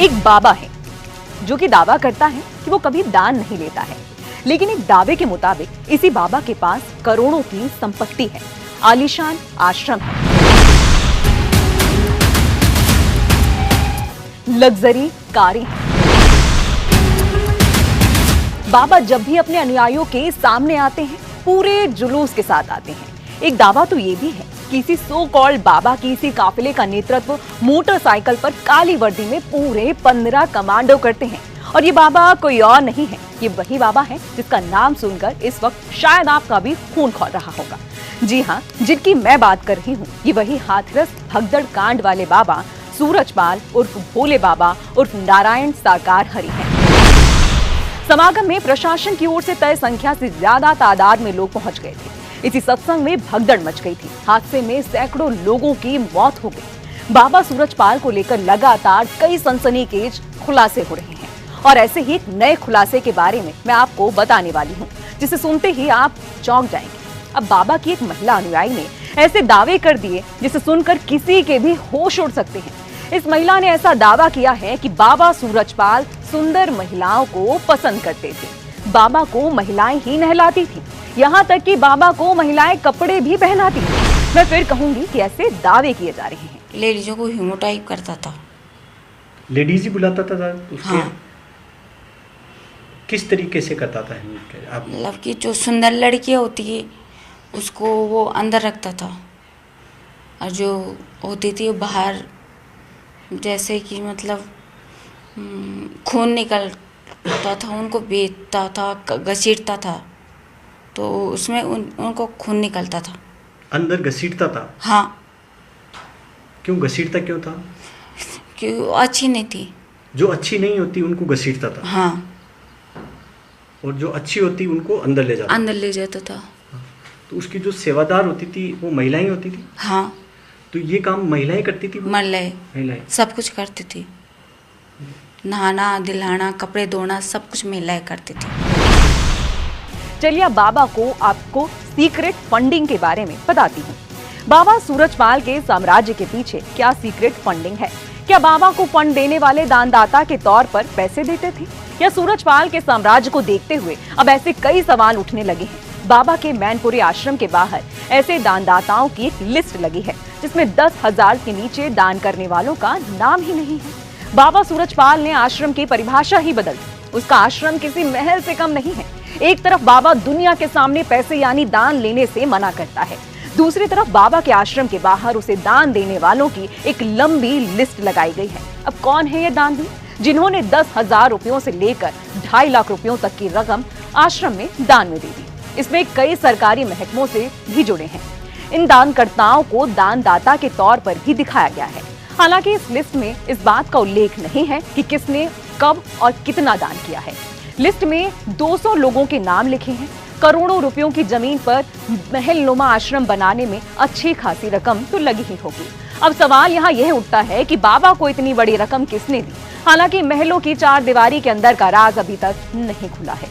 एक बाबा है जो कि दावा करता है कि वो कभी दान नहीं लेता है, लेकिन एक दावे के मुताबिक इसी बाबा के पास करोड़ों की संपत्ति है, आलीशान आश्रम है, लग्जरी कारें हैं। बाबा जब भी अपने अनुयायियों के सामने आते हैं पूरे जुलूस के साथ आते हैं। एक दावा तो ये भी है कि इसी सो कॉल्ड बाबा की इसी काफिले का नेतृत्व मोटरसाइकिल पर काली वर्दी में पूरे 15 कमांडो करते हैं। और ये बाबा कोई और नहीं है, ये वही बाबा है जिसका नाम सुनकर इस वक्त शायद आपका भी खून खौल रहा होगा। जी हाँ, जिनकी मैं बात कर रही हूँ ये वही हाथरस भगदड़ कांड वाले बाबा सूरजपाल उर्फ भोले बाबा उर्फ नारायण साकार हरि हैं। समागम में प्रशासन की ओर से तय संख्या से ज्यादा तादाद में लोग पहुंच गए थे। इसी सत्संग में भगदड़ मच गई थी। हादसे में सैकड़ों लोगों की मौत हो गई। बाबा सूरजपाल को लेकर लगातार कई सनसनीखेज खुलासे हो रहे हैं और ऐसे ही एक नए खुलासे के बारे में मैं आपको बताने वाली हूँ, जिसे सुनते ही आप चौंक जाएंगे। अब बाबा की एक महिला अनुयायी ने ऐसे दावे कर दिए जिसे सुनकर किसी के भी होश उड़ सकते हैं। इस महिला ने ऐसा दावा किया है कि बाबा सूरजपाल सुंदर महिलाओं को पसंद करते थे। बाबा को महिलाएं ही नहलाती थी, यहाँ तक कि बाबा को महिलाएं कपड़े भी पहनाती थी। मैं फिर कहूंगी कि ऐसे दावे किए जा रहे हैं। लेडीजों को ह्यूमोटाइप करता था। लेडीज ही बुलाता था उसके? हाँ। किस तरीके से करता था आप? मतलब कि जो सुंदर लड़कियां होती है उसको वो अंदर रखता था और जो होती थी वो बाहर, जैसे कि मतलब खून निकलता था उनको बेचता था, घसीटता था, तो उसमें उनको खून निकलता था। अंदर घसीटता था? हाँ। क्यों घसीटता क्यों था? क्यों? अच्छी नहीं थी। जो अच्छी नहीं होती उनको घसीटता था? हाँ। और जो अच्छी होती उनको अंदर ले जाता? अंदर ले जाता था। तो उसकी जो सेवादार होती थी वो महिलाएं होती थी? हाँ। तो ये काम महिलाएं करती थी? महिलाएं सब कुछ करती थी। नहाना, दिलाना, कपड़े धोना सब कुछ महिलाएं करती थी। चलिए बाबा को आपको सीक्रेट फंडिंग के बारे में बताती हूँ। बाबा सूरजपाल के साम्राज्य के पीछे क्या सीक्रेट फंडिंग है? क्या बाबा को फंड देने वाले दानदाता के तौर पर पैसे देते थे, या सूरजपाल के साम्राज्य को देखते हुए अब ऐसे कई सवाल उठने लगे हैं। बाबा के मैनपुरी आश्रम के बाहर ऐसे दानदाताओं की एक लिस्ट लगी है जिसमें 10,000 के नीचे दान करने वालों का नाम ही नहीं है। बाबा सूरजपाल ने आश्रम की परिभाषा ही बदल दी। उसका आश्रम किसी महल से कम नहीं है। एक तरफ बाबा दुनिया के सामने पैसे यानी दान लेने से मना करता है, दूसरी तरफ बाबा के आश्रम के बाहर उसे दान देने वालों की एक लंबी लिस्ट लगाई गई है। अब कौन है ये दानवी जिन्होंने 10,000 रुपयों से लेकर 2.5 लाख रुपयों तक की रकम आश्रम में दान में दे दी? इसमें कई सरकारी महकमों से भी जुड़े हैं। इन दानकर्ताओं को दानदाता के तौर पर भी दिखाया गया है। हालांकि इस लिस्ट में इस बात का उल्लेख नहीं है कि किसने कब और कितना दान किया है। लिस्ट में 200 लोगों के नाम लिखे हैं। करोड़ों रुपयों की जमीन पर महलनुमा आश्रम बनाने में अच्छी खासी रकम तो लगी ही होगी। अब सवाल यहाँ यह उठता है कि बाबा को इतनी बड़ी रकम किसने दी? हालांकि महलों की 4 दीवारी के अंदर का राज अभी तक नहीं खुला है।